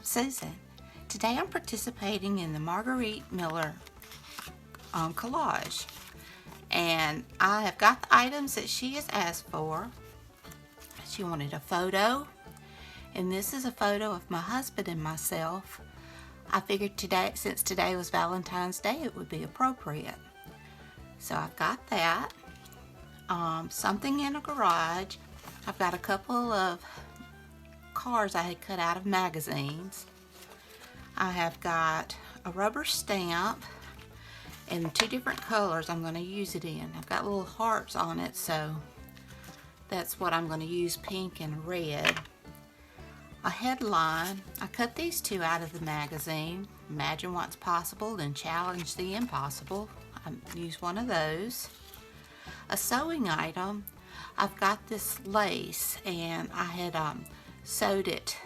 I'm Susan. Today I'm participating in the Margarete Miller collage, and I have got the items that she has asked for. She wanted a photo, and this is a photo of my husband and myself. I figured today, since today was Valentine's Day, it would be appropriate. So I've got that. Something in a garage. I've got a couple of cards I had cut out of magazines. I have got a rubber stamp in 2 different colors I'm going to use it in. I've got little hearts on it, so that's what I'm going to use, pink and red. A headline. I cut these 2 out of the magazine. Imagine what's possible, then challenge the impossible. I used one of those. A sewing item. I've got this lace, and I had sewed it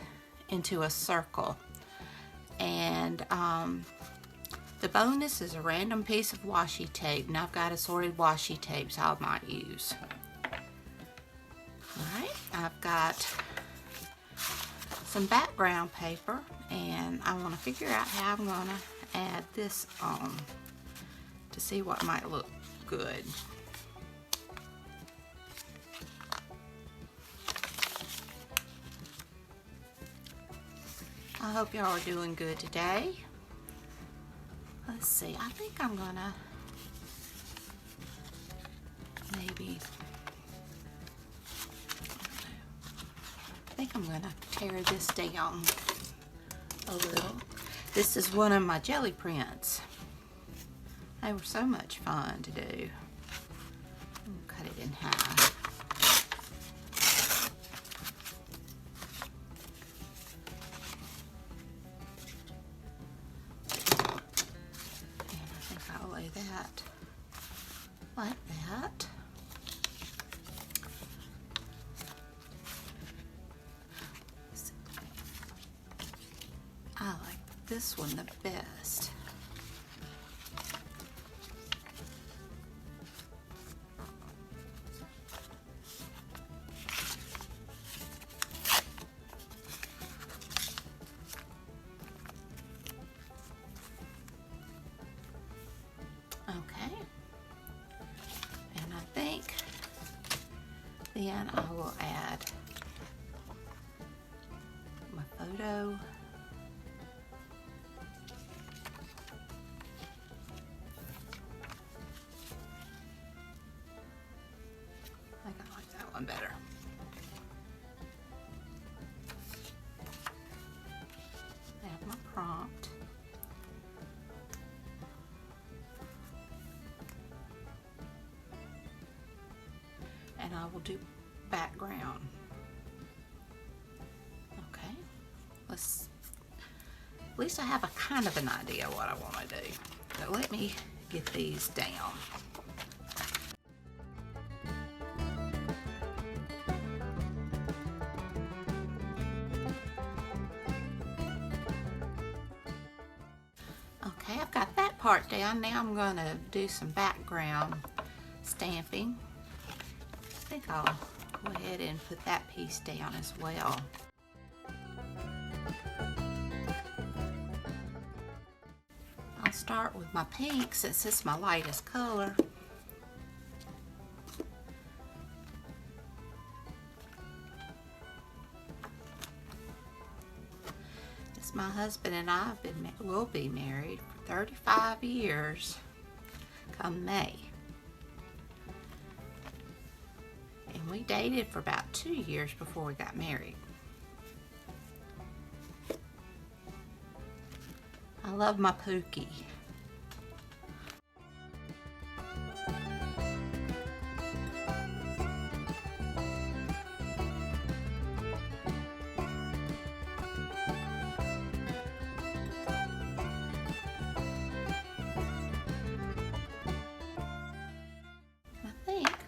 into a circle, and the bonus is a random piece of washi tape, and I've got assorted washi tapes I might use. Alright, I've got some background paper, and I want to figure out how I'm going to add this on to see what might look good. I hope y'all are doing good today. Let's see, I think I'm gonna tear this down a little. This is one of my jelly prints. They were so much fun to do. Cut it in half. That like that. I like this one the best. Then I will add my photo. I think I like that one better. I have my prompt. And I will do background. Okay, at least I have a kind of an idea what I want to do. So let me get these down. Okay, I've got that part down. Now I'm going to do some background stamping. I think I'll go ahead and put that piece down as well. I'll start with my pink since it's my lightest color. It's my husband and I will be married for 35 years come May. We dated for about 2 years before we got married. I love my Pookie.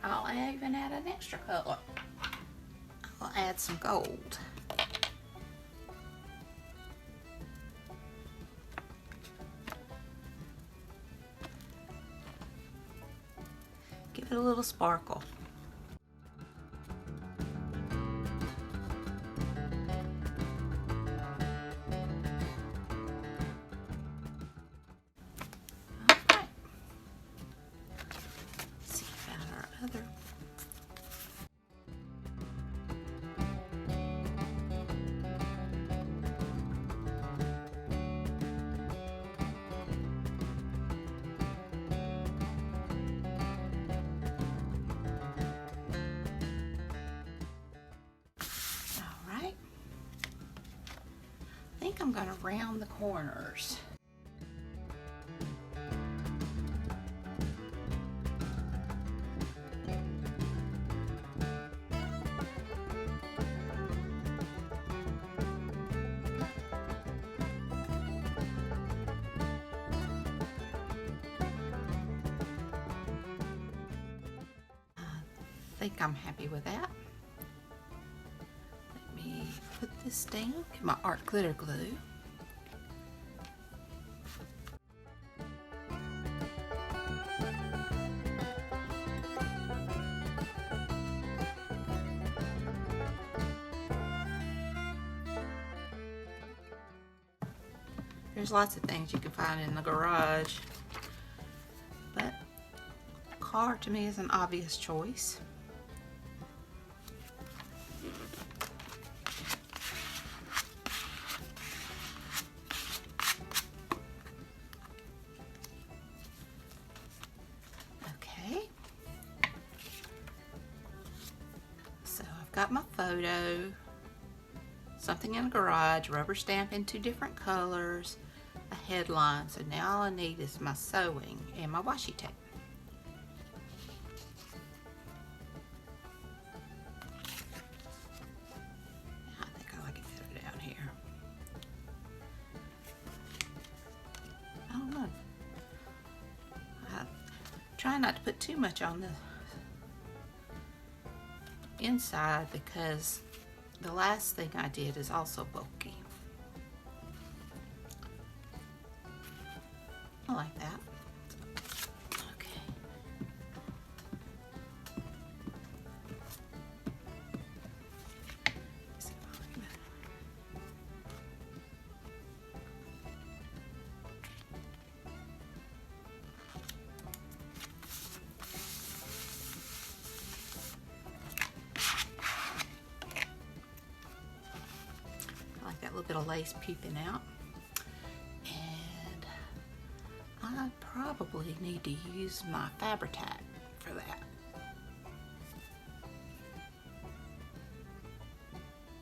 I'll even add an extra color. I'll add some gold. Give it a little sparkle. I'm going to round the corners. I think I'm happy with that. Let me put this down, get my art glitter glue. There's lots of things you can find in the garage, but a car to me is an obvious choice. Okay, so I've got my photo, something in a garage, rubber stamp in 2 different colors, a headline. So now all I need is my sewing and my washi tape. I think I like it better down here. I don't know. I try not to put too much on the inside because the last thing I did is also bulky. I like that. Okay. See if I like that. I like that little bit of lace peeping out. I probably need to use my Fabri-Tac for that.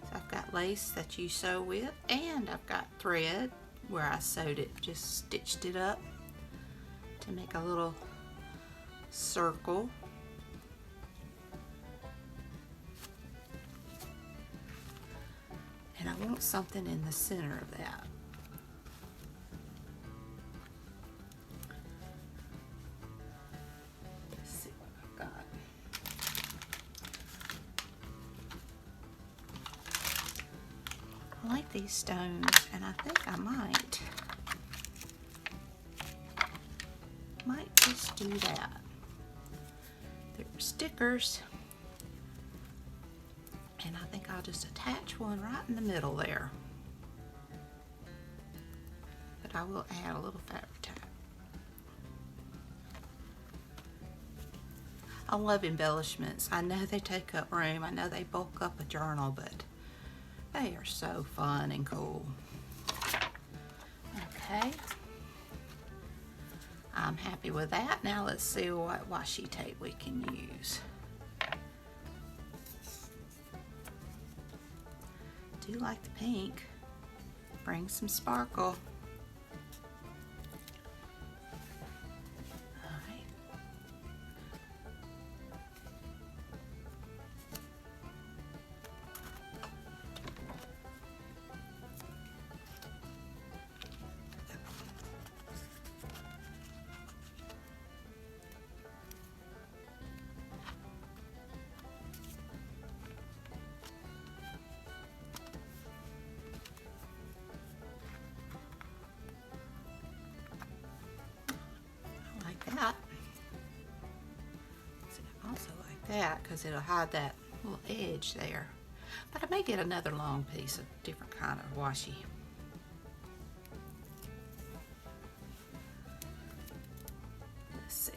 So I've got lace that you sew with, and I've got thread where I sewed it, just stitched it up to make a little circle. And I want something in the center of that. I like these stones, and I think I might just do that. They're stickers, and I think I'll just attach one right in the middle there. But I will add a little Fabri-Tac. I love embellishments. I know they take up room. I know they bulk up a journal, but they are so fun and cool. Okay, I'm happy with that. Now let's see what washi tape we can use. Do like the pink. Bring some sparkle. That. See, I also like that because it'll hide that little edge there. But I may get another long piece of different kind of washi. Let's see.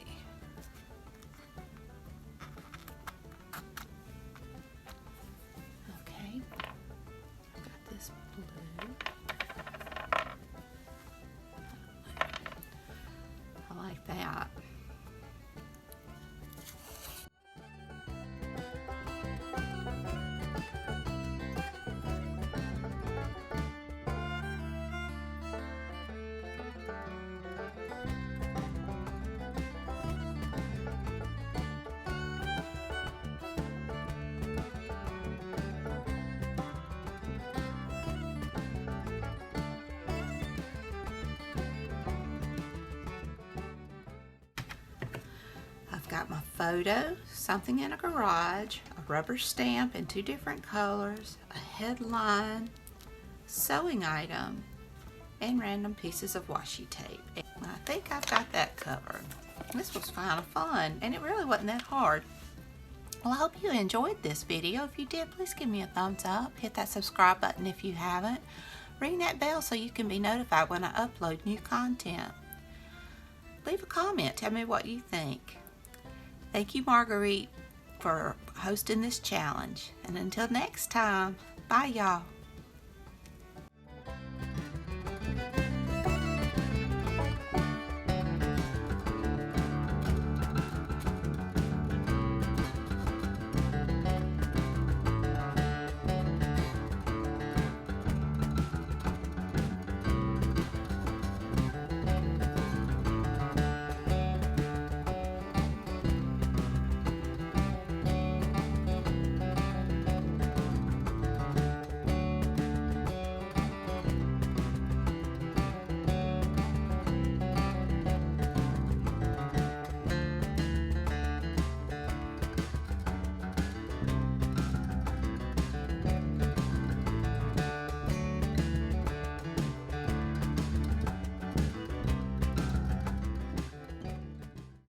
Okay, I've got this blue. I like that. got my photo, something in a garage, a rubber stamp in 2 different colors, a headline, sewing item, and random pieces of washi tape. And I think I've got that covered. This was kind of fun, and it really wasn't that hard. Well, I hope you enjoyed this video. If you did, please give me a thumbs up. Hit that subscribe button if you haven't. Ring that bell so you can be notified when I upload new content. Leave a comment. Tell me what you think. Thank you, Margarete, for hosting this challenge. And until next time, bye, y'all.